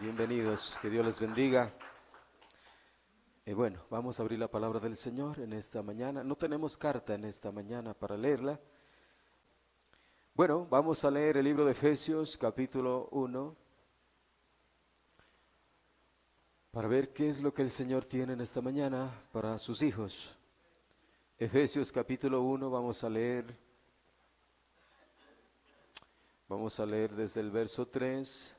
Bienvenidos, que Dios les bendiga. Bueno, vamos a abrir la palabra del Señor en esta mañana. No tenemos carta en esta mañana para leerla. Bueno, vamos a leer el libro de Efesios, capítulo 1, para ver qué es lo que el Señor tiene en esta mañana para sus hijos. Efesios, capítulo 1, vamos a leer desde el verso 3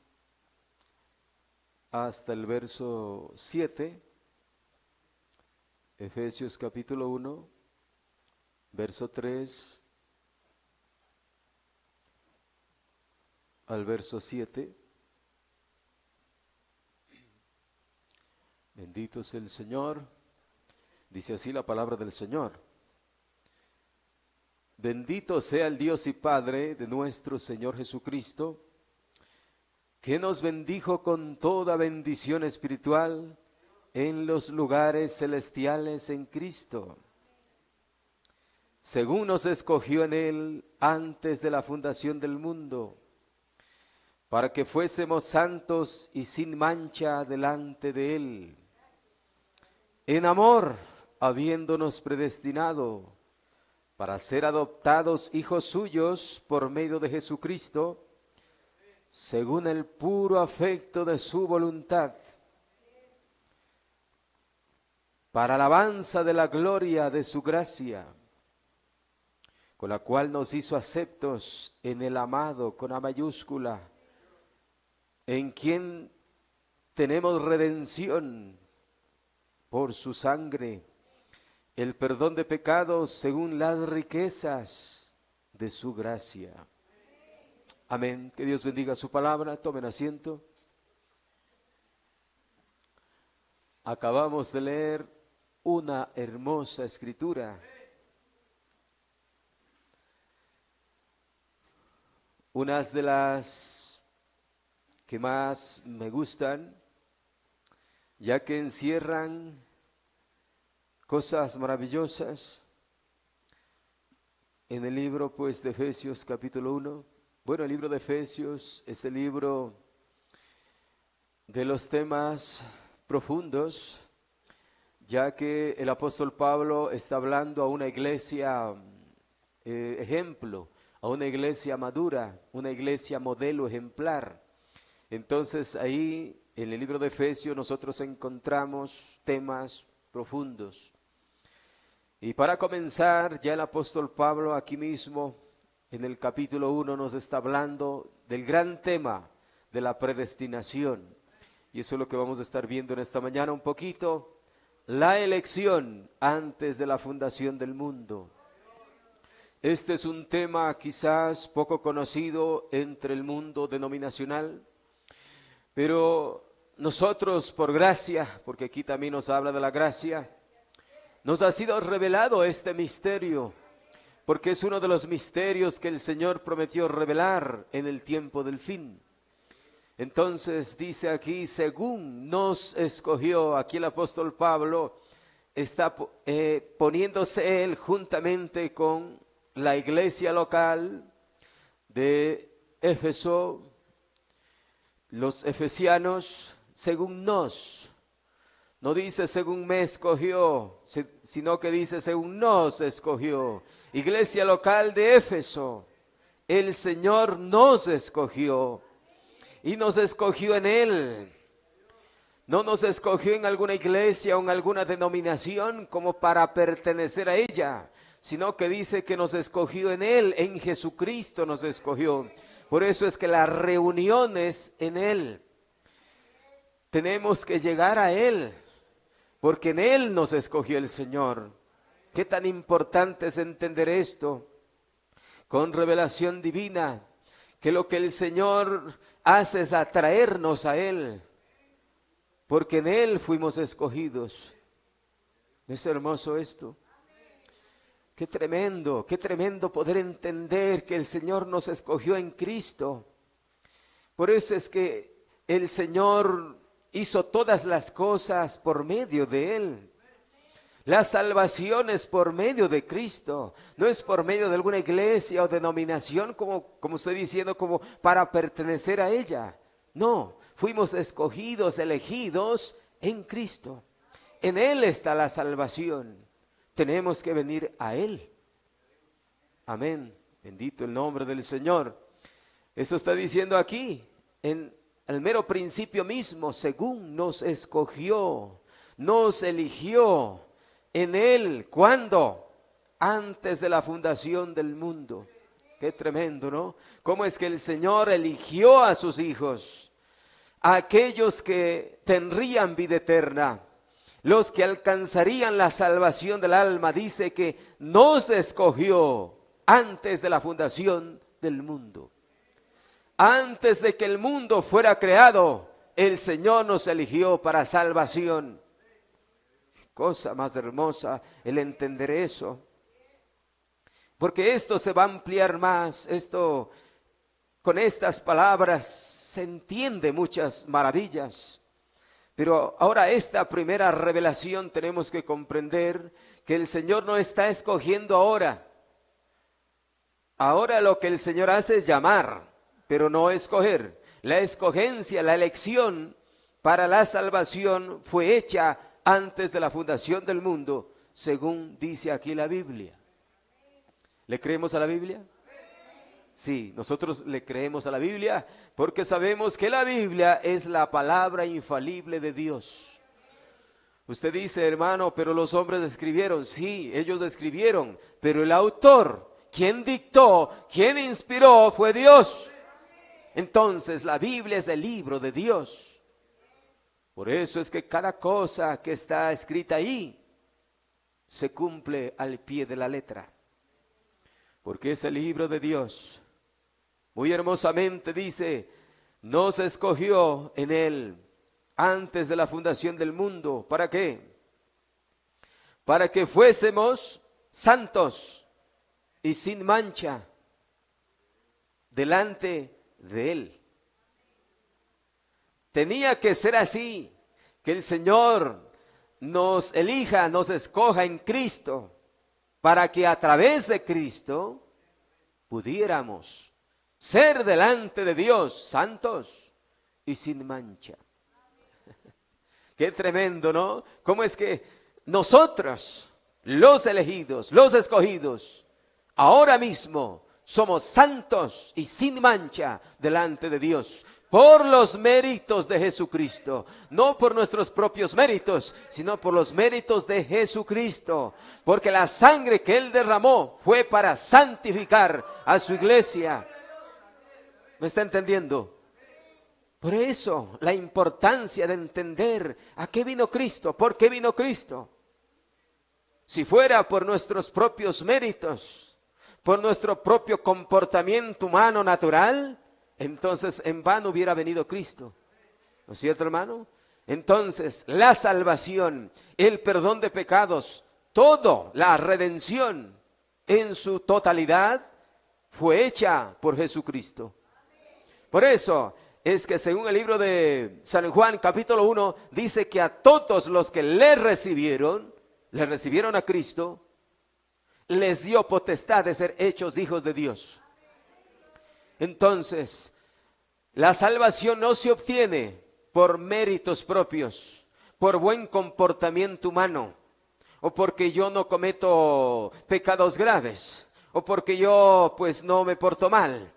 hasta el verso 7. Efesios capítulo 1, verso 3 al verso 7. Bendito sea el Señor. Dice así la palabra del Señor. Bendito sea el Dios y Padre de nuestro Señor Jesucristo, que nos bendijo con toda bendición espiritual en los lugares celestiales en Cristo, según nos escogió en Él antes de la fundación del mundo, para que fuésemos santos y sin mancha delante de Él, en amor, habiéndonos predestinado para ser adoptados hijos suyos por medio de Jesucristo, según el puro afecto de su voluntad, para alabanza de la gloria de su gracia, con la cual nos hizo aceptos en el amado, con A mayúscula, en quien tenemos redención por su sangre, el perdón de pecados según las riquezas de su gracia. Amén. Que Dios bendiga su palabra. Tomen asiento. Acabamos de leer una hermosa escritura. Unas de las que más me gustan, ya que encierran cosas maravillosas en el libro pues de Efesios capítulo 1. Bueno, el libro de Efesios es el libro de los temas profundos, ya que el apóstol Pablo está hablando a una iglesia ejemplo, a una iglesia madura, una iglesia modelo ejemplar. Entonces ahí en el libro de Efesios nosotros encontramos temas profundos. Y para comenzar, ya el apóstol Pablo aquí mismo en el capítulo 1 nos está hablando del gran tema de la predestinación. Y eso es lo que vamos a estar viendo en esta mañana un poquito. La elección antes de la fundación del mundo. Este es un tema quizás poco conocido entre el mundo denominacional, pero nosotros por gracia, porque aquí también nos habla de la gracia, nos ha sido revelado este misterio, porque es uno de los misterios que el Señor prometió revelar en el tiempo del fin. Entonces dice aquí, según nos escogió, aquí el apóstol Pablo está poniéndose él juntamente con la iglesia local de Éfeso, los efesianos, según nos. No dice según me escogió, sino que dice según nos escogió. Iglesia local de Éfeso, el Señor nos escogió y nos escogió en Él. No nos escogió en alguna iglesia o en alguna denominación como para pertenecer a ella, sino que dice que nos escogió en Él, en Jesucristo nos escogió. Por eso es que la reunión es en Él. Tenemos que llegar a Él, porque en Él nos escogió el Señor. Qué tan importante es entender esto con revelación divina, que lo que el Señor hace es atraernos a Él, porque en Él fuimos escogidos. ¿Es hermoso esto? Qué tremendo poder entender que el Señor nos escogió en Cristo. Por eso es que el Señor hizo todas las cosas por medio de Él. La salvación es por medio de Cristo, no es por medio de alguna iglesia o denominación como estoy diciendo, como para pertenecer a ella. No, fuimos escogidos, elegidos en Cristo. En Él está la salvación. Tenemos que venir a Él. Amén. Bendito el nombre del Señor. Eso está diciendo aquí, en el mero principio mismo, según nos escogió, nos eligió en Él. ¿Cuándo? Antes de la fundación del mundo. Qué tremendo, ¿no? ¿Cómo es que el Señor eligió a sus hijos? A aquellos que tendrían vida eterna, los que alcanzarían la salvación del alma. Dice que nos escogió antes de la fundación del mundo. Antes de que el mundo fuera creado, el Señor nos eligió para salvación. Cosa más hermosa el entender eso. Porque esto se va a ampliar más. Esto, con estas palabras se entiende muchas maravillas. Pero ahora esta primera revelación tenemos que comprender que el Señor no está escogiendo ahora. Ahora lo que el Señor hace es llamar, pero no escoger. La escogencia, la elección para la salvación fue hecha antes de la fundación del mundo, según dice aquí la Biblia. ¿Le creemos a la Biblia? Sí, nosotros le creemos a la Biblia porque sabemos que la Biblia es la palabra infalible de Dios. Usted dice, hermano, pero los hombres escribieron. Sí, ellos escribieron, pero el autor, quien dictó, quien inspiró, fue Dios. Entonces la Biblia es el libro de Dios. Por eso es que cada cosa que está escrita ahí se cumple al pie de la letra. Porque es el libro de Dios. Muy hermosamente dice, nos escogió en Él antes de la fundación del mundo. ¿Para qué? Para que fuésemos santos y sin mancha delante de Él. Tenía que ser así, que el Señor nos elija, nos escoja en Cristo, para que a través de Cristo pudiéramos ser delante de Dios santos y sin mancha. Qué tremendo, ¿no? ¿Cómo es que nosotros, los elegidos, los escogidos, ahora mismo somos santos y sin mancha delante de Dios? Por los méritos de Jesucristo, no por nuestros propios méritos, sino por los méritos de Jesucristo, porque la sangre que Él derramó fue para santificar a su iglesia. ¿Me está entendiendo? Por eso, la importancia de entender a qué vino Cristo, por qué vino Cristo. Si fuera por nuestros propios méritos, por nuestro propio comportamiento humano natural, entonces en vano hubiera venido Cristo. ¿No es cierto, hermano? Entonces, la salvación, el perdón de pecados, todo, la redención en su totalidad fue hecha por Jesucristo. Por eso es que según el libro de San Juan capítulo 1, dice que a todos los que le recibieron a Cristo, les dio potestad de ser hechos hijos de Dios. Entonces, la salvación no se obtiene por méritos propios, por buen comportamiento humano, o porque yo no cometo pecados graves, o porque yo pues no me porto mal,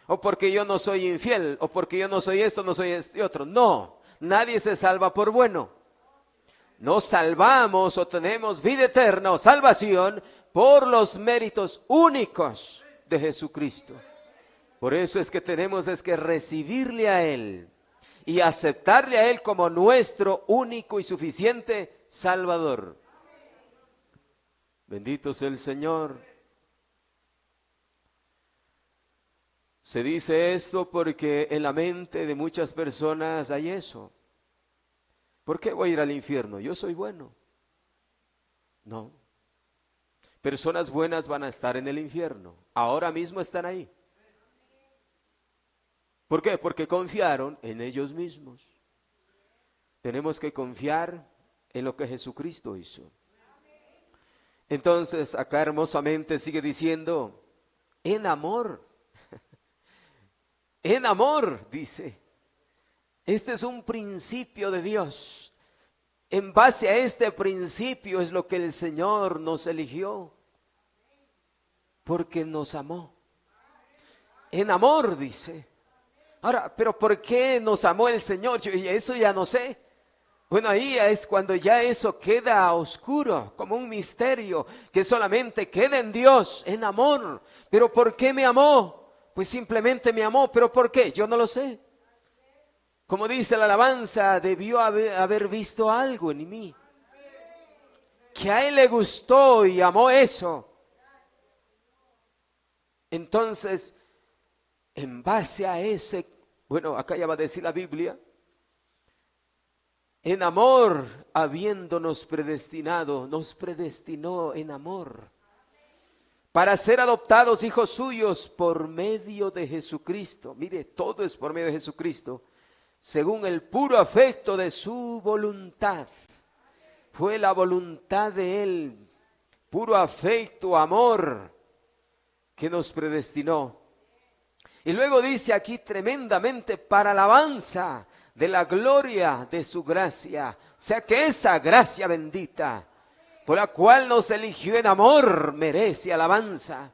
o porque yo no soy infiel, o porque yo no soy esto, no soy este otro. No, nadie se salva por bueno. Nos salvamos o tenemos vida eterna o salvación por los méritos únicos de Jesucristo. Por eso es que tenemos que recibirle a Él y aceptarle a Él como nuestro único y suficiente Salvador. Bendito sea el Señor. Se dice esto porque en la mente de muchas personas hay eso. ¿Por qué voy a ir al infierno? Yo soy bueno. No. Personas buenas van a estar en el infierno. Ahora mismo están ahí. ¿Por qué? Porque confiaron en ellos mismos. Tenemos que confiar en lo que Jesucristo hizo. Entonces, acá hermosamente sigue diciendo, en amor, dice, Este es un principio de Dios. En base a este principio es lo que el Señor nos eligió, porque nos amó. En amor, dice. Ahora, pero ¿por qué nos amó el Señor? Eso ya no sé. Bueno, ahí es cuando ya eso queda oscuro, como un misterio, que solamente queda en Dios, en amor. ¿Pero por qué me amó? Pues simplemente me amó. ¿Pero por qué? Yo no lo sé. Como dice la alabanza, debió haber visto algo en mí, que a Él le gustó y amó eso. Entonces, en base a ese, bueno, acá ya va a decir la Biblia, en amor, habiéndonos predestinado, nos predestinó en amor, para ser adoptados hijos suyos por medio de Jesucristo. Mire, todo es por medio de Jesucristo, según el puro afecto de su voluntad. Fue la voluntad de Él, puro afecto, amor, que nos predestinó. Y luego dice aquí tremendamente, para alabanza de la gloria de su gracia. O sea que esa gracia bendita, por la cual nos eligió en amor, merece alabanza.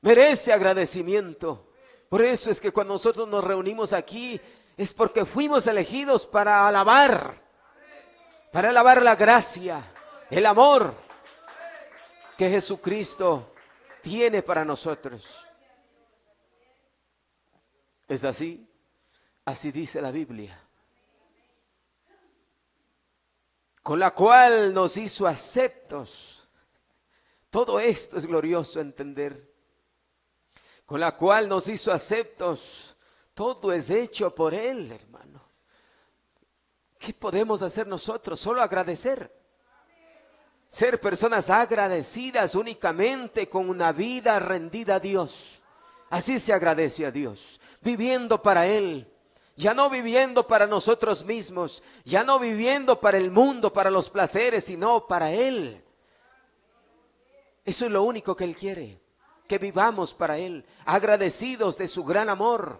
Merece agradecimiento. Por eso es que cuando nosotros nos reunimos aquí, es porque fuimos elegidos para alabar la gracia, el amor que Jesucristo tiene para nosotros. ¿Es así? Así dice la Biblia. Con la cual nos hizo aceptos. Todo esto es glorioso entender. Con la cual nos hizo aceptos. Todo es hecho por Él, hermano. ¿Qué podemos hacer nosotros? Solo agradecer. Ser personas agradecidas únicamente con una vida rendida a Dios. Así se agradece a Dios, viviendo para Él, ya no viviendo para nosotros mismos, ya no viviendo para el mundo, para los placeres, sino para Él. Eso es lo único que Él quiere, que vivamos para Él, agradecidos de su gran amor.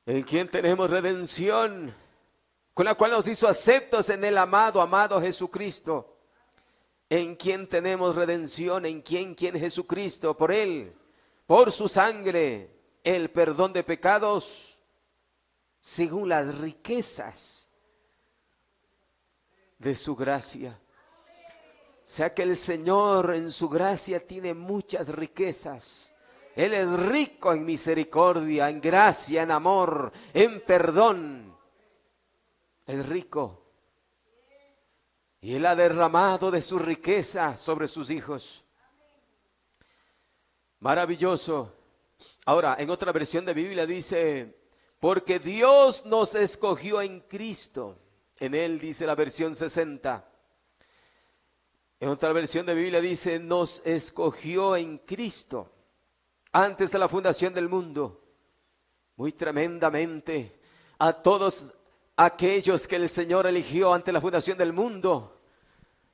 En quien tenemos redención, con la cual nos hizo aceptos en el amado Jesucristo. En quien tenemos redención, en quien Jesucristo, por Él, por su sangre, el perdón de pecados, según las riquezas de su gracia. O sea que el Señor en su gracia tiene muchas riquezas. Él es rico en misericordia, en gracia, en amor, en perdón. Es rico. Y Él ha derramado de su riqueza sobre sus hijos. Maravilloso. Ahora, en otra versión de Biblia dice, porque Dios nos escogió en Cristo. En Él dice la versión 60. En otra versión de Biblia dice, nos escogió en Cristo antes de la fundación del mundo. Muy tremendamente. A todos aquellos que el Señor eligió ante la fundación del mundo,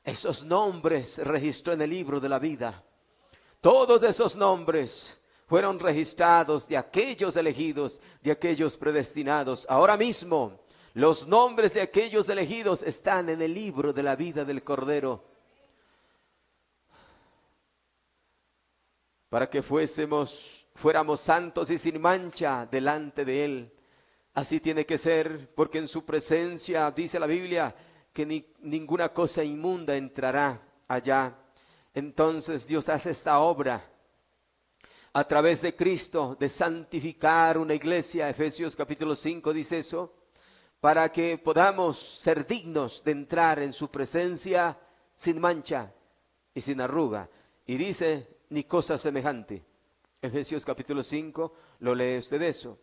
esos nombres registró en el libro de la vida. Todos esos nombres fueron registrados de aquellos elegidos, de aquellos predestinados. Ahora mismo, los nombres de aquellos elegidos están en el libro de la vida del Cordero. Para que fuéramos santos y sin mancha delante de Él. Así tiene que ser, porque en su presencia, dice la Biblia, que ninguna cosa inmunda entrará allá. Entonces Dios hace esta obra a través de Cristo, de santificar una iglesia. Efesios capítulo 5 dice eso, para que podamos ser dignos de entrar en su presencia sin mancha y sin arruga. Y dice, ni cosa semejante. Efesios capítulo 5, lo lee usted eso.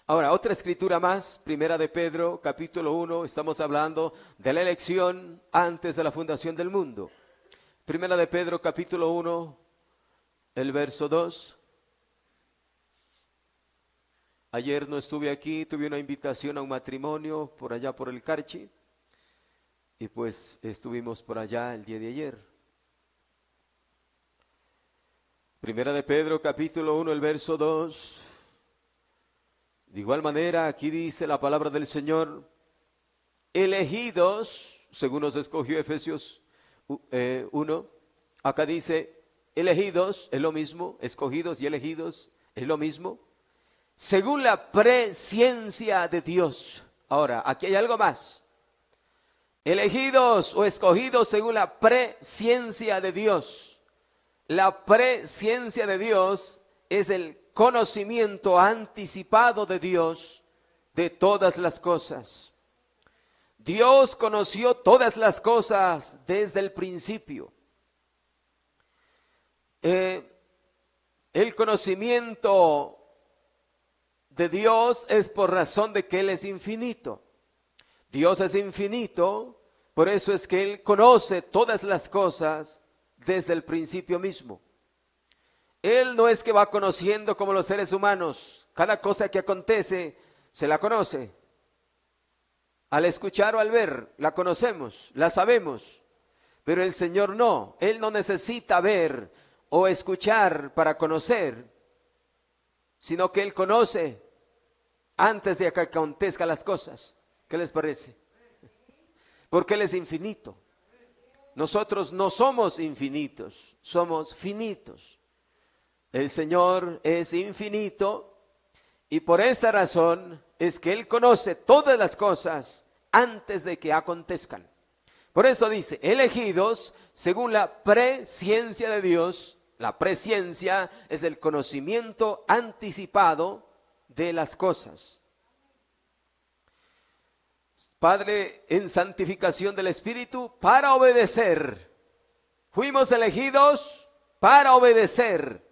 Ahora, otra escritura más, primera de Pedro, capítulo 1, estamos hablando de la elección antes de la fundación del mundo. Primera de Pedro, capítulo 1, el verso 2. Ayer no estuve aquí, tuve una invitación a un matrimonio por allá por el Carchi, y pues estuvimos por allá el día de ayer. Primera de Pedro, capítulo 1, el verso 2. De igual manera, aquí dice la palabra del Señor, elegidos, según nos escogió Efesios 1, acá dice, elegidos, es lo mismo, escogidos y elegidos, es lo mismo, según la presciencia de Dios. Ahora, aquí hay algo más. Elegidos o escogidos según la presciencia de Dios. La presciencia de Dios es el conocimiento anticipado de Dios de todas las cosas. Dios conoció todas las cosas desde el principio. El conocimiento de Dios es por razón de que Él es infinito. Dios es infinito, por eso es que Él conoce todas las cosas desde el principio mismo. Él no es que va conociendo como los seres humanos, cada cosa que acontece se la conoce. Al escuchar o al ver, la conocemos, la sabemos, pero el Señor no, Él no necesita ver o escuchar para conocer, sino que Él conoce antes de que acontezcan las cosas. ¿Qué les parece? Porque Él es infinito. Nosotros no somos infinitos, somos finitos. El Señor es infinito y por esa razón es que Él conoce todas las cosas antes de que acontezcan. Por eso dice, elegidos según la presciencia de Dios. La presciencia es el conocimiento anticipado de las cosas. Padre, en santificación del Espíritu, para obedecer. Fuimos elegidos para obedecer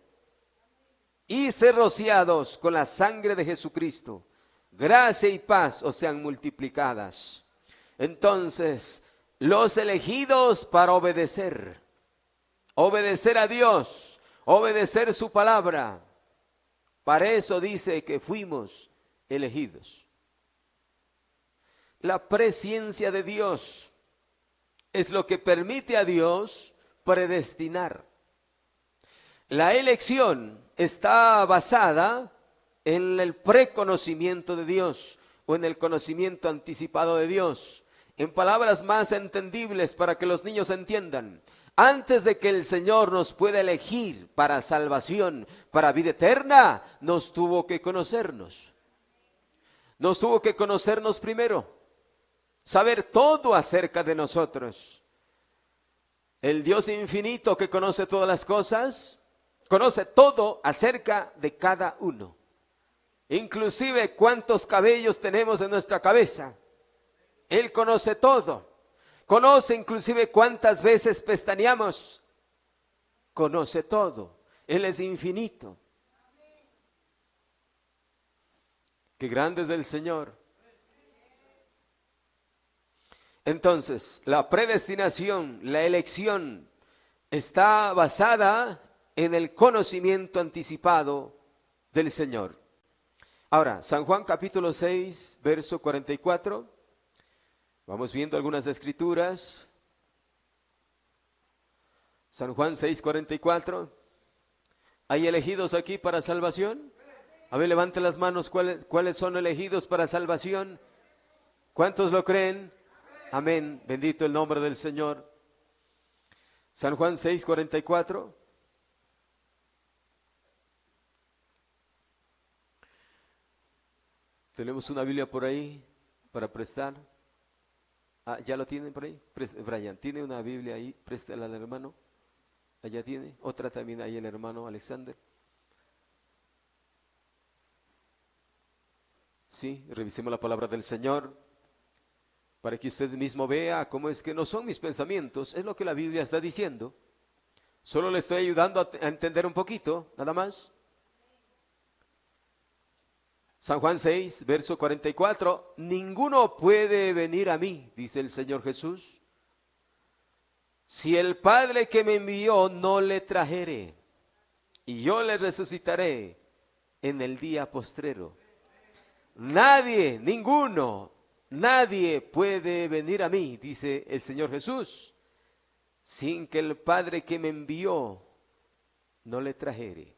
y ser rociados con la sangre de Jesucristo. Gracia y paz os sean multiplicadas. Entonces, los elegidos para obedecer. Obedecer a Dios, obedecer su palabra. Para eso dice que fuimos elegidos. La presciencia de Dios es lo que permite a Dios predestinar. La elección está basada en el preconocimiento de Dios o en el conocimiento anticipado de Dios. En palabras más entendibles para que los niños entiendan, antes de que el Señor nos pueda elegir para salvación, para vida eterna, nos tuvo que conocernos. Nos tuvo que conocernos primero. Saber todo acerca de nosotros. El Dios infinito que conoce todas las cosas, conoce todo acerca de cada uno. Inclusive cuántos cabellos tenemos en nuestra cabeza. Él conoce todo. Conoce inclusive cuántas veces pestañeamos. Conoce todo. Él es infinito. Qué grande es el Señor. Entonces, la predestinación, la elección, está basada en el conocimiento anticipado del Señor. Ahora, San Juan capítulo 6, verso 44. Vamos viendo algunas escrituras. San Juan 6, 44. ¿Hay elegidos aquí para salvación? A ver, levante las manos. ¿Cuáles son elegidos para salvación? ¿Cuántos lo creen? Amén. Bendito el nombre del Señor. San Juan 6, 44. Tenemos una Biblia por ahí para prestar. ¿Ya lo tienen por ahí? Brian, ¿tiene una Biblia ahí? Préstala al hermano. Allá tiene. Otra también ahí el hermano Alexander. Sí, revisemos la palabra del Señor para que usted mismo vea cómo es que no son mis pensamientos, es lo que la Biblia está diciendo. Solo le estoy ayudando a entender un poquito, nada más. San Juan 6, verso 44, ninguno puede venir a mí, dice el Señor Jesús, si el Padre que me envió no le trajere, y yo le resucitaré en el día postrero. Nadie, ninguno, nadie puede venir a mí, dice el Señor Jesús, sin que el Padre que me envió no le trajere.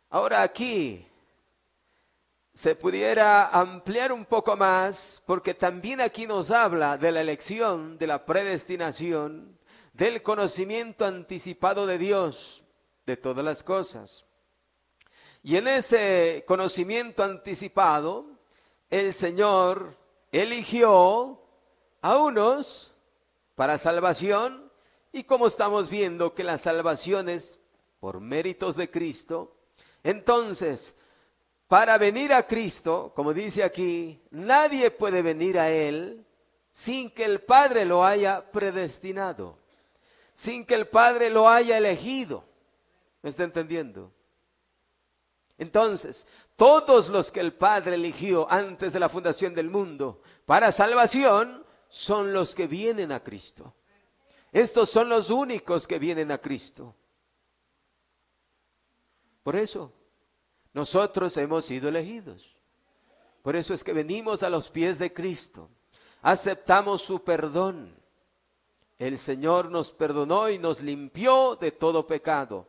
Ahora aquí se pudiera ampliar un poco más, porque también aquí nos habla de la elección, de la predestinación, del conocimiento anticipado de Dios, de todas las cosas. Y en ese conocimiento anticipado, el Señor eligió a unos para salvación, y como estamos viendo que la salvación es por méritos de Cristo, entonces, para venir a Cristo, como dice aquí, nadie puede venir a Él sin que el Padre lo haya predestinado, sin que el Padre lo haya elegido. ¿Me está entendiendo? Entonces, todos los que el Padre eligió antes de la fundación del mundo para salvación son los que vienen a Cristo. Estos son los únicos que vienen a Cristo. Por eso, nosotros hemos sido elegidos. Por eso es que venimos a los pies de Cristo. Aceptamos su perdón. El Señor nos perdonó y nos limpió de todo pecado.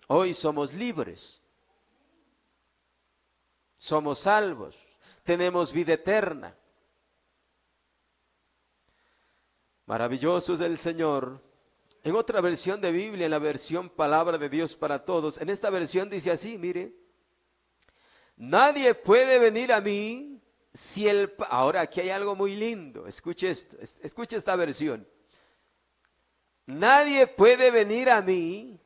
Hoy somos libres. Somos salvos. Tenemos vida eterna. Maravilloso es el Señor. En otra versión de Biblia, en la versión Palabra de Dios para Todos, en esta versión dice así, mire. Nadie puede venir a mí si el... Ahora aquí hay algo muy lindo, escuche esto, escuche esta versión. Nadie puede venir a mí,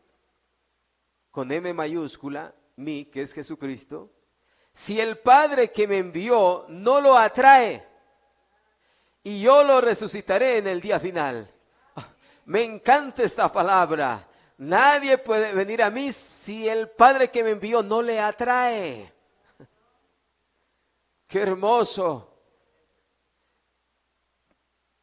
con M mayúscula, mí, que es Jesucristo, si el Padre que me envió no lo atrae, y yo lo resucitaré en el día final. Me encanta esta palabra. Nadie puede venir a mí si el Padre que me envió no le atrae. ¡Qué hermoso!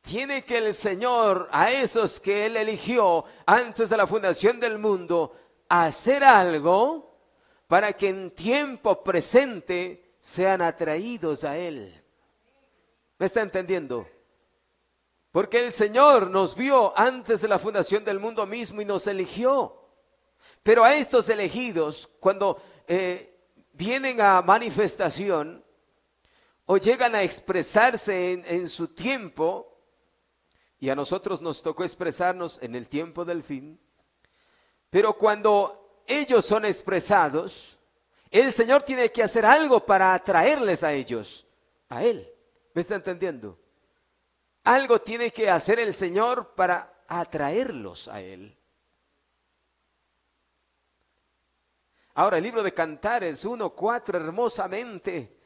Tiene que el Señor, a esos que Él eligió antes de la fundación del mundo, hacer algo para que en tiempo presente sean atraídos a Él. ¿Me está entendiendo? Porque el Señor nos vio antes de la fundación del mundo mismo y nos eligió. Pero a estos elegidos, cuando vienen a manifestación o llegan a expresarse en su tiempo, y a nosotros nos tocó expresarnos en el tiempo del fin, pero cuando ellos son expresados, el Señor tiene que hacer algo para atraerles a ellos, a Él. ¿Me está entendiendo? Algo tiene que hacer el Señor para atraerlos a Él. Ahora el libro de Cantares 1:4 hermosamente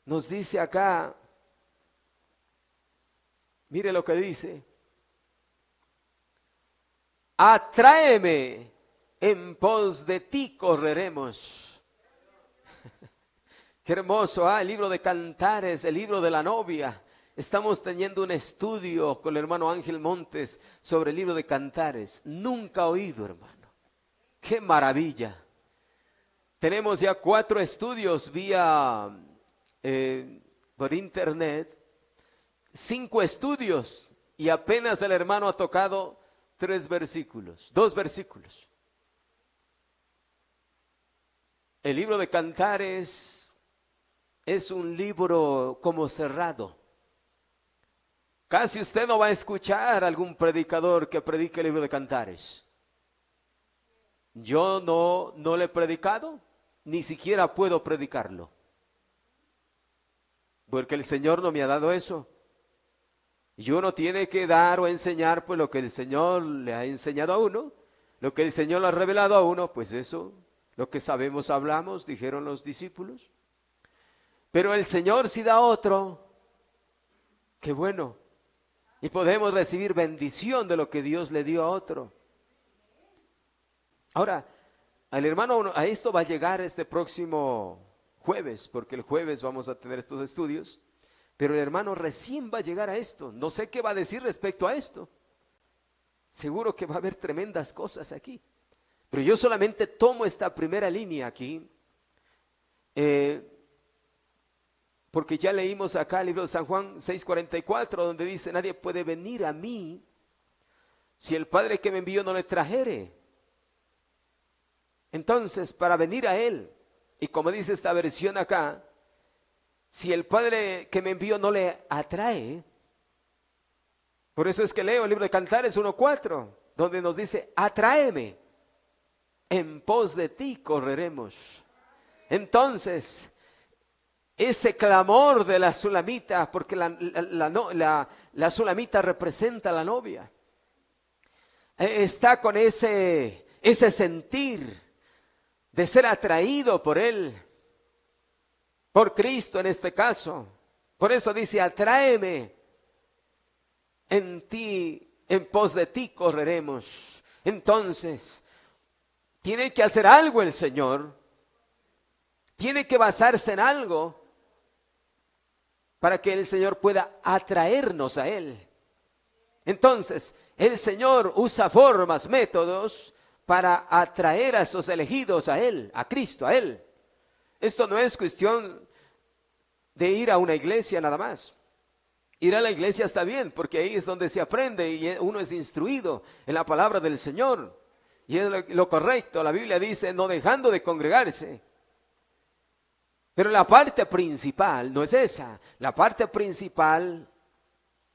nos dice acá, mire lo que dice: atráeme, en pos de ti correremos. Qué hermoso, el libro de Cantares, el libro de la novia. Estamos teniendo un estudio con el hermano Ángel Montes sobre el libro de Cantares. Nunca oído, hermano. ¡Qué maravilla! Tenemos ya 4 estudios vía por internet, 5 estudios, y apenas el hermano ha tocado 2 versículos. El libro de Cantares es un libro como cerrado. Casi usted no va a escuchar a algún predicador que predique el libro de Cantares. Yo no le he predicado, ni siquiera puedo predicarlo. Porque el Señor no me ha dado eso. Y uno tiene que dar o enseñar pues lo que el Señor le ha enseñado a uno, lo que el Señor le ha revelado a uno, pues eso, lo que sabemos hablamos, dijeron los discípulos. Pero el Señor sí da otro, qué bueno. Y podemos recibir bendición de lo que Dios le dio a otro. Ahora, al hermano, a esto va a llegar este próximo jueves, porque el jueves vamos a tener estos estudios. Pero el hermano recién va a llegar a esto. No sé qué va a decir respecto a esto. Seguro que va a haber tremendas cosas aquí. Pero yo solamente tomo esta primera línea aquí. Porque ya leímos acá el libro de San Juan 6:44, donde dice: nadie puede venir a mí si el Padre que me envió no le trajere. Entonces, para venir a Él, y como dice esta versión acá, si el Padre que me envió no le atrae, por eso es que leo el libro de Cantares 1:4, donde nos dice, atráeme, en pos de ti correremos. Entonces, ese clamor de la sulamita, porque la sulamita representa a la novia, está con ese sentir de ser atraído por Él, por Cristo en este caso. Por eso dice, atráeme, en ti, en pos de ti correremos. Entonces, tiene que hacer algo el Señor, tiene que basarse en algo para que el Señor pueda atraernos a Él. Entonces, el Señor usa formas, métodos para atraer a esos elegidos a Él, a Cristo, a Él. Esto no es cuestión de ir a una iglesia nada más. Ir a la iglesia está bien, porque ahí es donde se aprende y uno es instruido en la palabra del Señor. Y es lo correcto. La Biblia dice, no dejando de congregarse. Pero la parte principal no es esa. La parte principal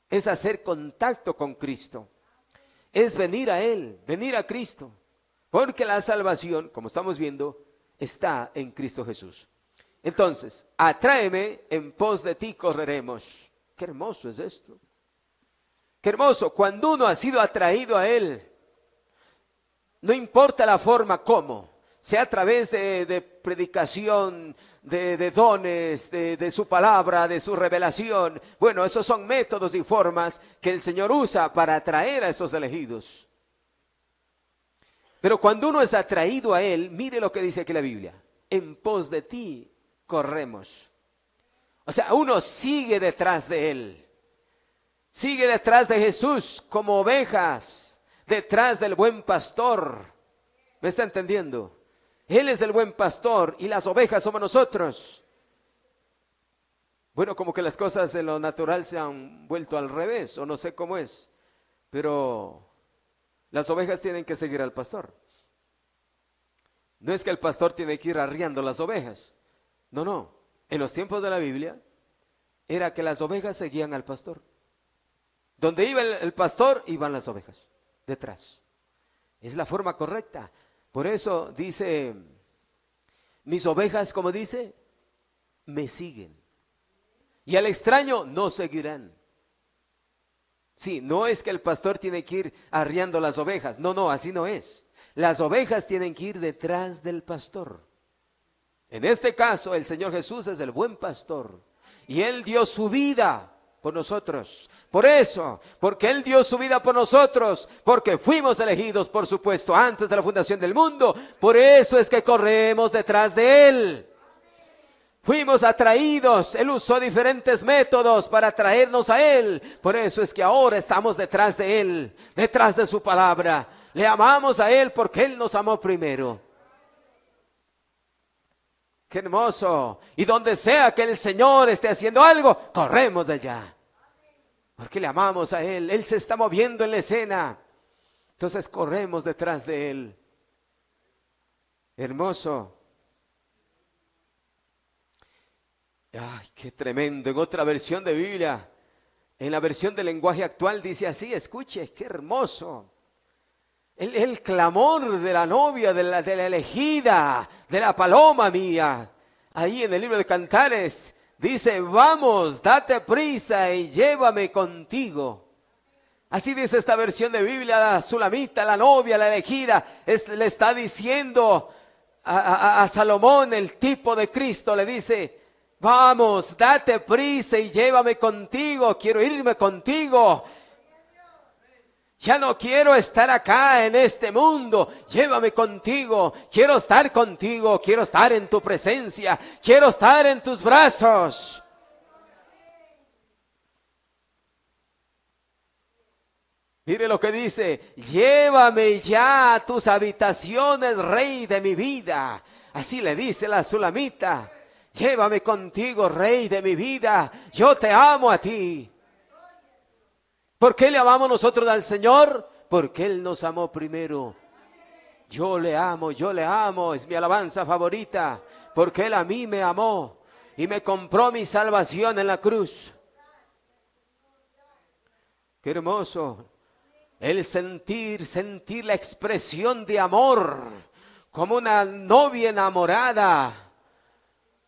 es hacer contacto con Cristo. Es venir a Él, venir a Cristo. Porque la salvación, como estamos viendo, está en Cristo Jesús. Entonces, atráeme, en pos de ti correremos. Qué hermoso es esto. Qué hermoso. Cuando uno ha sido atraído a Él, no importa la forma cómo, sea a través de predicación, de dones, de su palabra, de su revelación. Bueno, esos son métodos y formas que el Señor usa para atraer a esos elegidos. Pero cuando uno es atraído a Él, mire lo que dice aquí la Biblia. En pos de ti corremos. O sea, uno sigue detrás de Él. Sigue detrás de Jesús como ovejas, detrás del buen pastor. ¿Me está entendiendo? Él es el buen pastor y las ovejas somos nosotros. Bueno, como que las cosas en lo natural se han vuelto al revés, o no sé cómo es. Pero las ovejas tienen que seguir al pastor. No es que el pastor tiene que ir arriando las ovejas. No, no. En los tiempos de la Biblia era que las ovejas seguían al pastor. Donde iba el pastor, iban las ovejas detrás. Es la forma correcta. Por eso dice, mis ovejas, como dice, me siguen. Y al extraño no seguirán. Sí, no es que el pastor tiene que ir arriando las ovejas. No, no, así no es. Las ovejas tienen que ir detrás del pastor. En este caso, el Señor Jesús es el buen pastor. Y Él dio su vida por nosotros. Por eso, porque Él dio su vida por nosotros, porque fuimos elegidos, por supuesto, antes de la fundación del mundo. Por eso es que corremos detrás de Él. Fuimos atraídos. Él usó diferentes métodos para atraernos a Él. Por eso es que ahora estamos detrás de Él, detrás de su palabra. Le amamos a Él porque Él nos amó primero. ¡Qué hermoso! Y donde sea que el Señor esté haciendo algo, corremos de allá. Porque le amamos a Él. Él se está moviendo en la escena. Entonces corremos detrás de Él. Hermoso. ¡Ay, qué tremendo! En otra versión de Biblia, en la versión del lenguaje actual, dice así, escuche, qué hermoso. El clamor de la novia, de la elegida, de la paloma mía. Ahí en el libro de Cantares dice, vamos, date prisa y llévame contigo. Así dice esta versión de Biblia, la sulamita, la novia, la elegida, le está diciendo a Salomón, el tipo de Cristo, le dice, vamos, date prisa y llévame contigo, quiero irme contigo. Ya no quiero estar acá en este mundo, llévame contigo, quiero estar contigo, quiero estar en tu presencia, quiero estar en tus brazos. Mire lo que dice, llévame ya a tus habitaciones, Rey de mi vida. Así le dice la sulamita, llévame contigo, Rey de mi vida, yo te amo a ti. ¿Por qué le amamos nosotros al Señor? Porque Él nos amó primero. Yo le amo, es mi alabanza favorita, porque Él a mí me amó y me compró mi salvación en la cruz. Qué hermoso el sentir la expresión de amor como una novia enamorada.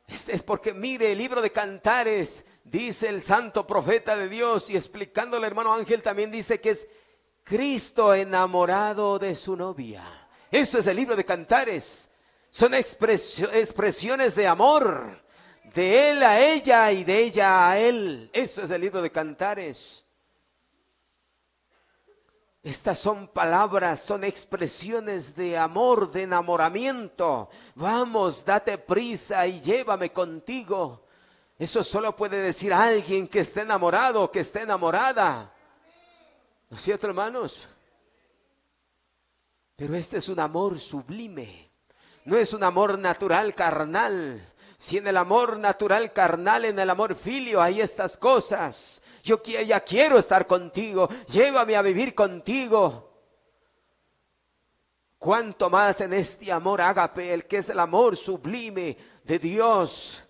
Es porque mire, el libro de Cantares, dice el santo profeta de Dios, y explicando al hermano Ángel también dice que es Cristo enamorado de su novia. Eso es el libro de Cantares. Son expresiones de amor, de él a ella y de ella a él. Eso es el libro de Cantares. Estas son palabras, son expresiones de amor, de enamoramiento. Vamos, date prisa y llévame contigo. Eso solo puede decir alguien que esté enamorado, que esté enamorada. ¿No es cierto, hermanos? Pero este es un amor sublime. No es un amor natural, carnal. Si en el amor natural, carnal, en el amor filio hay estas cosas. Yo ya quiero estar contigo, llévame a vivir contigo. Cuanto más en este amor ágape, el que es el amor sublime de Dios.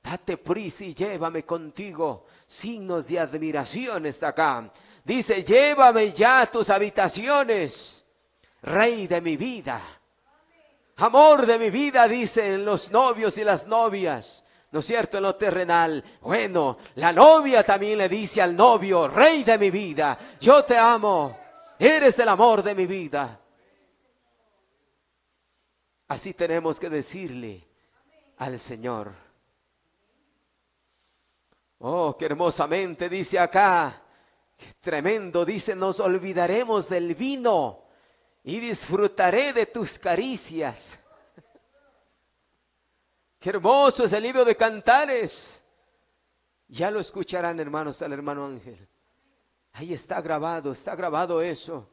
Date prisa y llévame contigo. Signos de admiración está acá. Dice, llévame ya a tus habitaciones, Rey de mi vida. Amor de mi vida, dicen los novios y las novias. ¿No es cierto? En lo terrenal. Bueno, la novia también le dice al novio, Rey de mi vida, yo te amo, eres el amor de mi vida. Así tenemos que decirle al Señor. Oh, qué hermosamente dice acá, qué tremendo, dice, nos olvidaremos del vino y disfrutaré de tus caricias. Qué hermoso es el libro de Cantares. Ya lo escucharán, hermanos, al hermano Ángel. Ahí está grabado eso.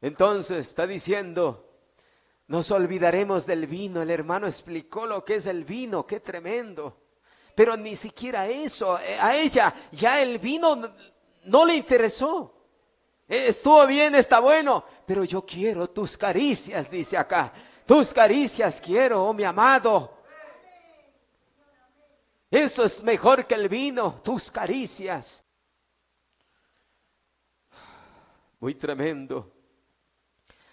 Entonces está diciendo, nos olvidaremos del vino. El hermano explicó lo que es el vino, qué tremendo. Pero ni siquiera eso, a ella ya el vino no le interesó. Estuvo bien, está bueno, pero yo quiero tus caricias, dice acá. Tus caricias quiero, oh mi amado. Eso es mejor que el vino, tus caricias. Muy tremendo.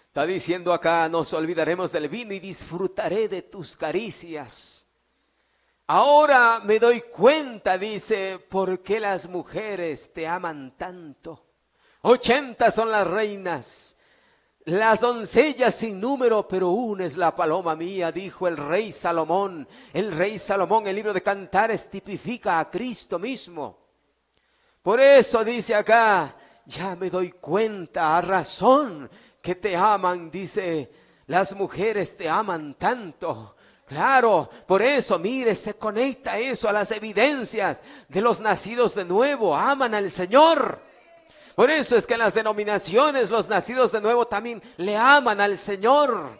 Está diciendo acá, nos olvidaremos del vino y disfrutaré de tus caricias. Ahora me doy cuenta, dice, por qué las mujeres te aman tanto. 80 son las reinas, las doncellas sin número, pero una es la paloma mía, dijo el rey Salomón. El rey Salomón, el libro de Cantares, tipifica a Cristo mismo. Por eso dice acá, ya me doy cuenta, a razón que te aman, dice, las mujeres te aman tanto. Claro, por eso, mire, se conecta eso a las evidencias de los nacidos de nuevo, aman al Señor. Por eso es que en las denominaciones los nacidos de nuevo también le aman al Señor.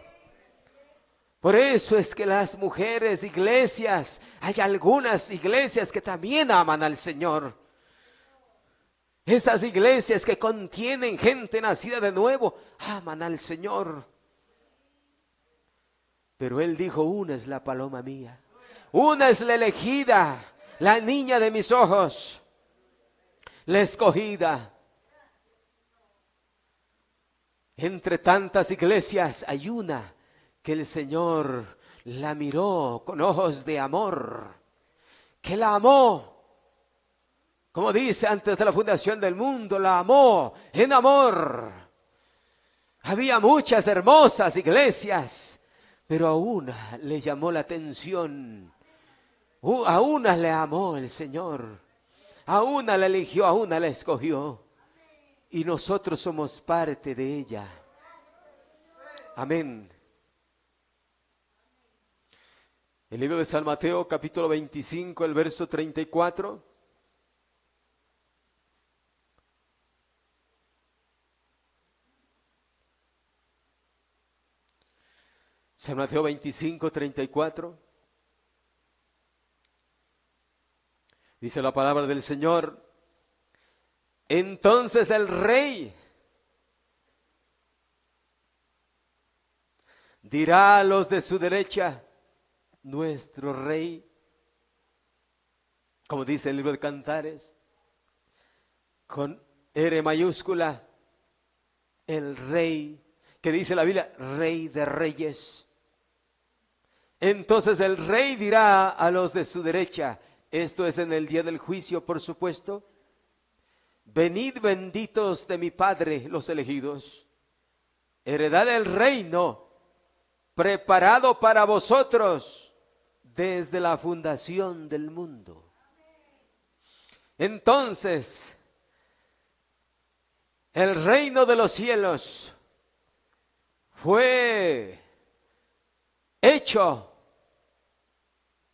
Por eso es que las mujeres, iglesias, hay algunas iglesias que también aman al Señor. Esas iglesias que contienen gente nacida de nuevo, aman al Señor. Pero Él dijo, una es la paloma mía, una es la elegida, la niña de mis ojos, la escogida. Entre tantas iglesias hay una que el Señor la miró con ojos de amor, que la amó, como dice antes de la fundación del mundo, la amó en amor. Había muchas hermosas iglesias, pero a una le llamó la atención, a una le amó el Señor, a una la eligió, a una la escogió. Y nosotros somos parte de ella. Amén. El libro de San Mateo, capítulo 25, el verso 34. San Mateo 25, 34. Dice la palabra del Señor. Entonces el rey dirá a los de su derecha, nuestro rey, como dice el libro de Cantares, con R mayúscula, el rey, que dice la Biblia, rey de reyes. Entonces el rey dirá a los de su derecha, esto es en el día del juicio, por supuesto, venid benditos de mi Padre, los elegidos, heredad del reino, preparado para vosotros desde la fundación del mundo. Entonces, el reino de los cielos fue hecho,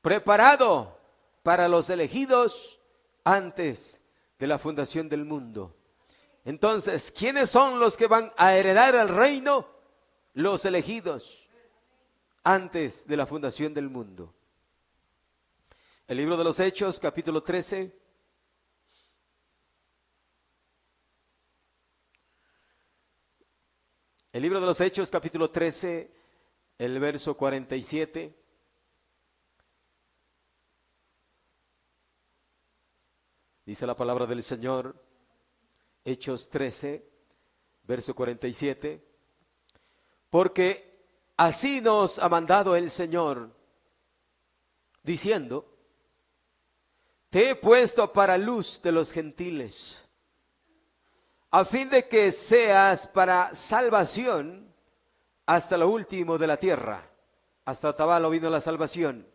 preparado para los elegidos antes de la fundación del mundo. Entonces, ¿quiénes son los que van a heredar el reino? Los elegidos antes de la fundación del mundo. El libro de los Hechos, capítulo 13. El libro de los Hechos, capítulo 13, el verso 47. Dice la palabra del Señor, Hechos 13, verso 47. Porque así nos ha mandado el Señor, diciendo, te he puesto para luz de los gentiles, a fin de que seas para salvación hasta lo último de la tierra. Hasta Tabalo vino la salvación.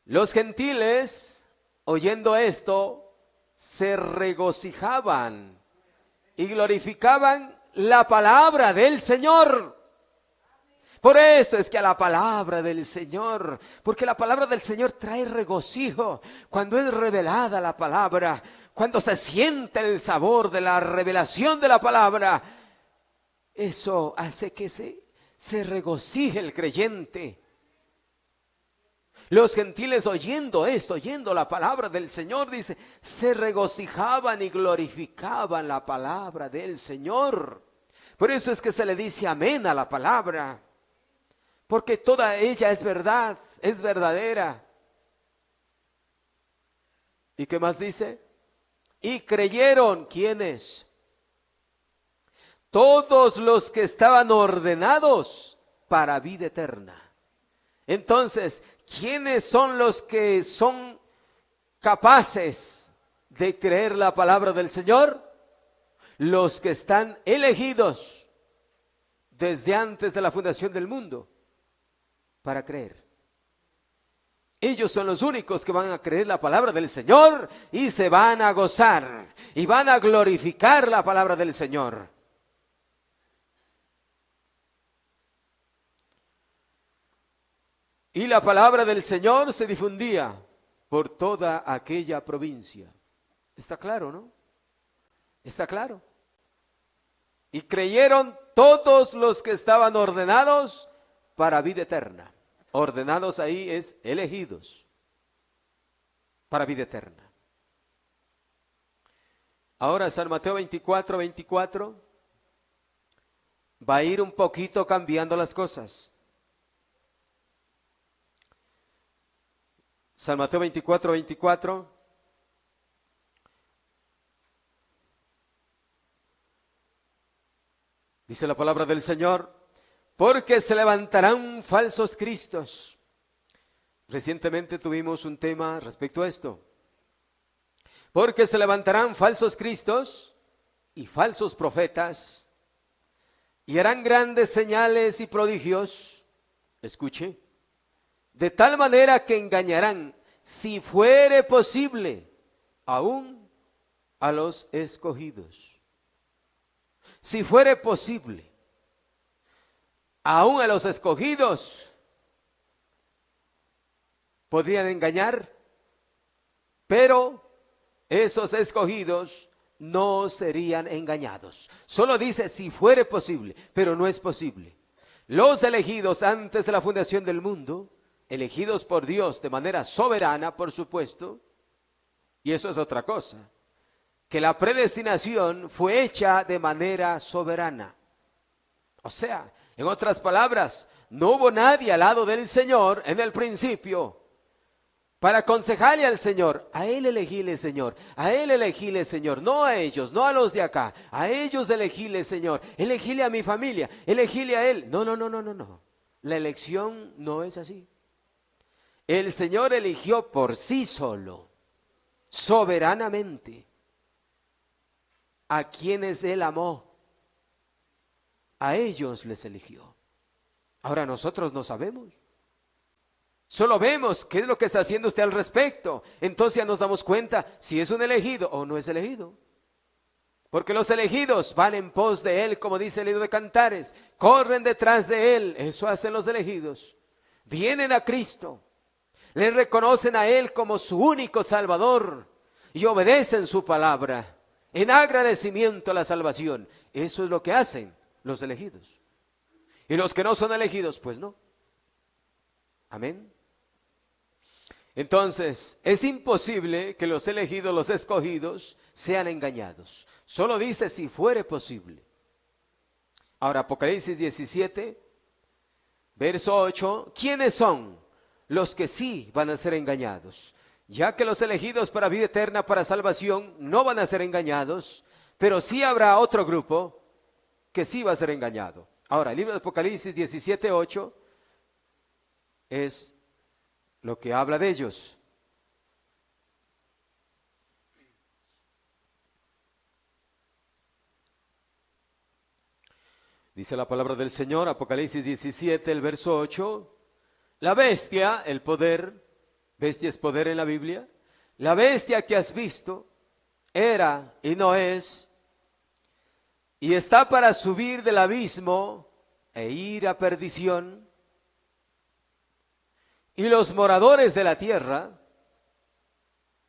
Los gentiles, oyendo esto, se regocijaban y glorificaban la palabra del Señor. Por eso es que a la palabra del Señor, porque la palabra del Señor trae regocijo cuando es revelada la palabra, cuando se siente el sabor de la revelación de la palabra. Eso hace que se regocije el creyente. Los gentiles oyendo esto, oyendo la palabra del Señor, dice, se regocijaban y glorificaban la palabra del Señor. Por eso es que se le dice amén a la palabra, porque toda ella es verdad, es verdadera. ¿Y qué más dice? Y creyeron, ¿quiénes? Todos los que estaban ordenados para vida eterna. Entonces, ¿quiénes son los que son capaces de creer la palabra del Señor? Los que están elegidos desde antes de la fundación del mundo para creer. Ellos son los únicos que van a creer la palabra del Señor y se van a gozar y van a glorificar la palabra del Señor. Y la palabra del Señor se difundía por toda aquella provincia. ¿Está claro, no? ¿Está claro? Y creyeron todos los que estaban ordenados para vida eterna. Ordenados ahí es elegidos para vida eterna. Ahora San Mateo 24, 24 va a ir un poquito cambiando las cosas. San Mateo 24, 24. Dice la palabra del Señor, porque se levantarán falsos cristos. Recientemente tuvimos un tema respecto a esto. Porque se levantarán falsos cristos y falsos profetas y harán grandes señales y prodigios. Escuche. De tal manera que engañarán, si fuere posible, aún a los escogidos. Si fuere posible, aún a los escogidos podrían engañar, pero esos escogidos no serían engañados. Solo dice si fuere posible, pero no es posible. Los elegidos antes de la fundación del mundo, elegidos por Dios de manera soberana, por supuesto, y eso es otra cosa, que la predestinación fue hecha de manera soberana. O sea, En otras palabras, no hubo nadie al lado del Señor en el principio para aconsejarle al Señor. A Él elegíle, Señor, a Él elegíle, Señor, no a ellos, no a los de acá, a ellos elegíle, Señor, elegíle a mi familia, elegíle a Él. No, no, no, no, no, no. La elección no es así. El Señor eligió por sí solo, soberanamente, a quienes Él amó. A ellos les eligió. Ahora nosotros no sabemos. Solo vemos qué es lo que está haciendo usted al respecto. Entonces ya nos damos cuenta si es un elegido o no es elegido. Porque los elegidos van en pos de Él, como dice el libro de Cantares. Corren detrás de Él. Eso hacen los elegidos. Vienen a Cristo. Le reconocen a Él como su único Salvador. Y obedecen su palabra. En agradecimiento a la salvación. Eso es lo que hacen los elegidos. Y los que no son elegidos, pues no. Amén. Entonces, es imposible que los elegidos, los escogidos, sean engañados. Solo dice si fuere posible. Ahora, Apocalipsis 17, verso 8. ¿Quiénes son los que sí van a ser engañados? Ya que los elegidos para vida eterna, para salvación, no van a ser engañados, pero sí habrá otro grupo que sí va a ser engañado. Ahora, el libro de Apocalipsis 17, 8 es lo que habla de ellos. Dice la palabra del Señor, Apocalipsis 17, el verso 8. La bestia, el poder, bestia es poder en la Biblia. La bestia que has visto era y no es, y está para subir del abismo e ir a perdición. Y los moradores de la tierra,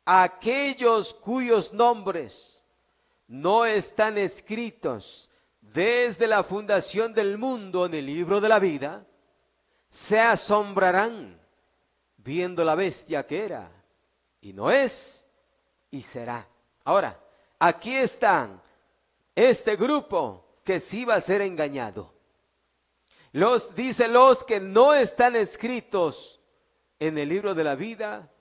aquellos cuyos nombres no están escritos desde la fundación del mundo en el libro de la vida, se asombrarán viendo la bestia que era, y no es, y será. Ahora, aquí están este grupo que sí va a ser engañado. Dice los que no están escritos en el libro de la vida,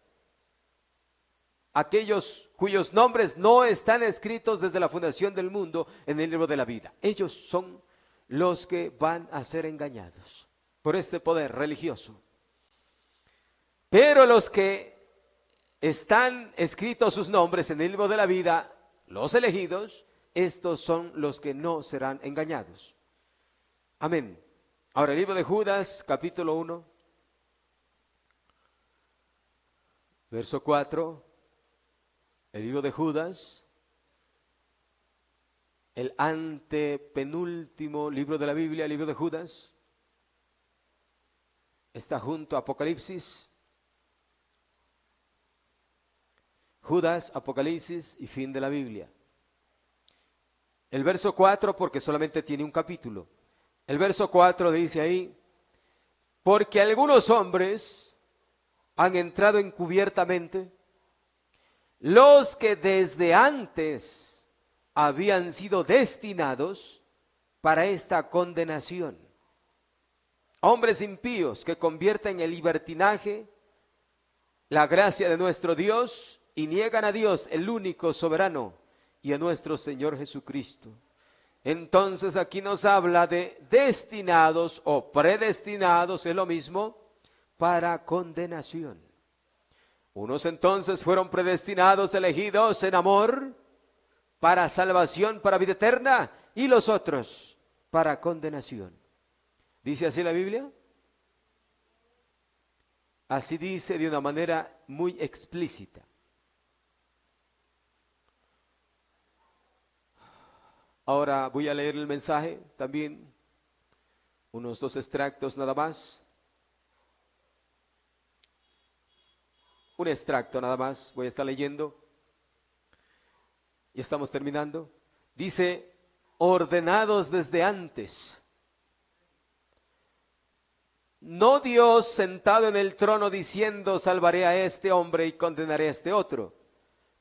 aquellos cuyos nombres no están escritos desde la fundación del mundo en el libro de la vida. Ellos son los que van a ser engañados por este poder religioso. Pero los que están escritos sus nombres en el libro de la vida, los elegidos, estos son los que no serán engañados. Amén. Ahora el libro de Judas, capítulo 1, verso 4. El libro de Judas, el antepenúltimo libro de la Biblia, el libro de Judas, está junto a Apocalipsis. Judas, Apocalipsis y fin de la Biblia. El verso 4, porque solamente tiene un capítulo. El verso 4 dice ahí, porque algunos hombres han entrado encubiertamente, los que desde antes habían sido destinados para esta condenación. Hombres impíos que convierten en libertinaje la gracia de nuestro Dios y niegan a Dios, el único soberano, y a nuestro Señor Jesucristo. Entonces aquí nos habla de destinados o predestinados, es lo mismo, para condenación. Unos entonces fueron predestinados, elegidos en amor, para salvación, para vida eterna, y los otros para condenación. ¿Dice así la Biblia? Así dice de una manera muy explícita. Ahora voy a leer el mensaje también, unos 2 extractos nada más. Un extracto nada más, voy a estar leyendo. Y estamos terminando. Dice, ordenados desde antes. No Dios sentado en el trono diciendo, salvaré a este hombre y condenaré a este otro.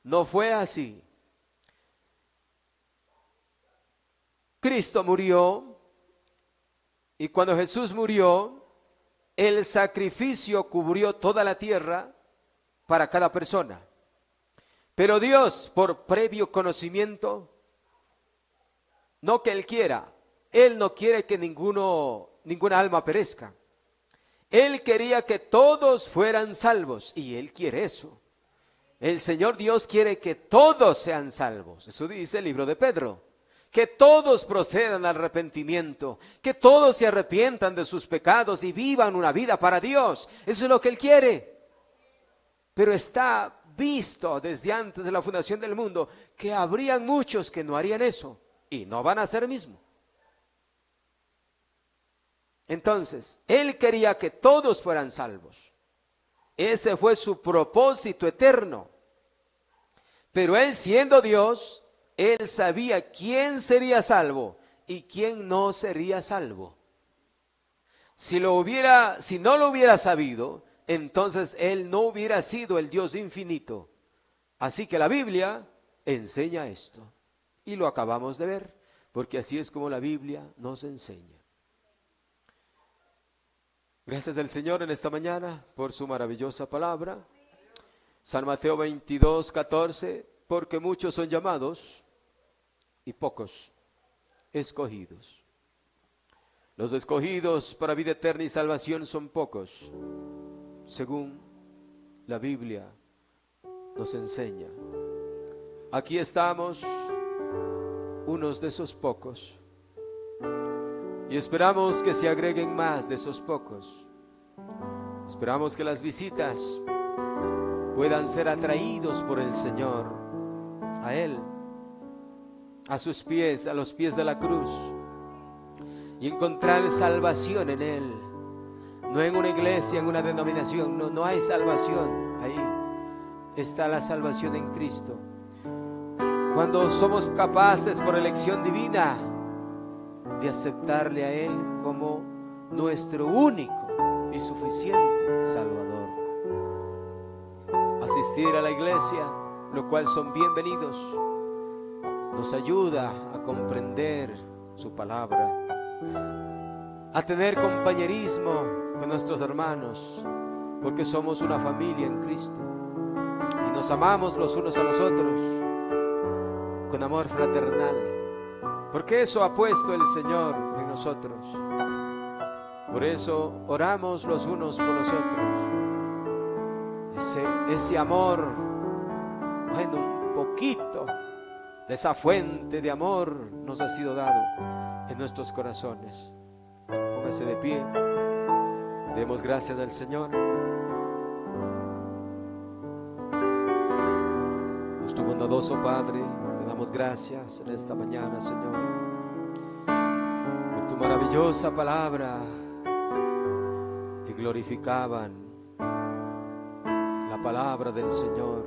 No fue así. Cristo murió Y cuando Jesús murió, el sacrificio cubrió toda la tierra para cada persona. Pero Dios, por previo conocimiento, no que Él quiera, Él no quiere que ninguna alma perezca. Él quería que todos fueran salvos y Él quiere eso. El Señor Dios quiere que todos sean salvos. Eso dice el libro de Pedro. Que todos procedan al arrepentimiento, que todos se arrepientan de sus pecados y vivan una vida para Dios. Eso es lo que Él quiere. Pero está visto desde antes de la fundación del mundo que habrían muchos que no harían eso y no van a hacer mismo. Entonces, Él quería que todos fueran salvos. Ese fue su propósito eterno. Pero Él, siendo Dios, Él sabía quién sería salvo y quién no sería salvo. Si no lo hubiera sabido, entonces Él no hubiera sido el Dios infinito. Así que la Biblia enseña esto. Y lo acabamos de ver, porque así es como la Biblia nos enseña. Gracias al Señor en esta mañana por su maravillosa palabra. San Mateo 22, 14, porque muchos son llamados y pocos escogidos. Los escogidos para vida eterna y salvación son pocos, según la Biblia nos enseña. Aquí estamos, unos de esos pocos. Y esperamos que se agreguen más de esos pocos. Esperamos que las visitas puedan ser atraídos por el Señor, a Él, a sus pies, a los pies de la cruz, y encontrar salvación en Él. No en una iglesia, en una denominación, no hay salvación ahí. Está la salvación en Cristo. Cuando somos capaces por elección divina de aceptarle a Él como nuestro único y suficiente Salvador. Asistir a la iglesia, lo cual son bienvenidos, nos ayuda a comprender su palabra, a tener compañerismo con nuestros hermanos, porque somos una familia en Cristo y nos amamos los unos a los otros con amor fraternal. Porque eso ha puesto el Señor en nosotros. Por eso oramos los unos por los otros. Ese amor, bueno, un poquito de esa fuente de amor nos ha sido dado en nuestros corazones. Póngase de pie. Demos gracias al Señor. Nuestro bondadoso Padre, damos gracias en esta mañana, Señor, por tu maravillosa palabra que glorificaban la palabra del Señor.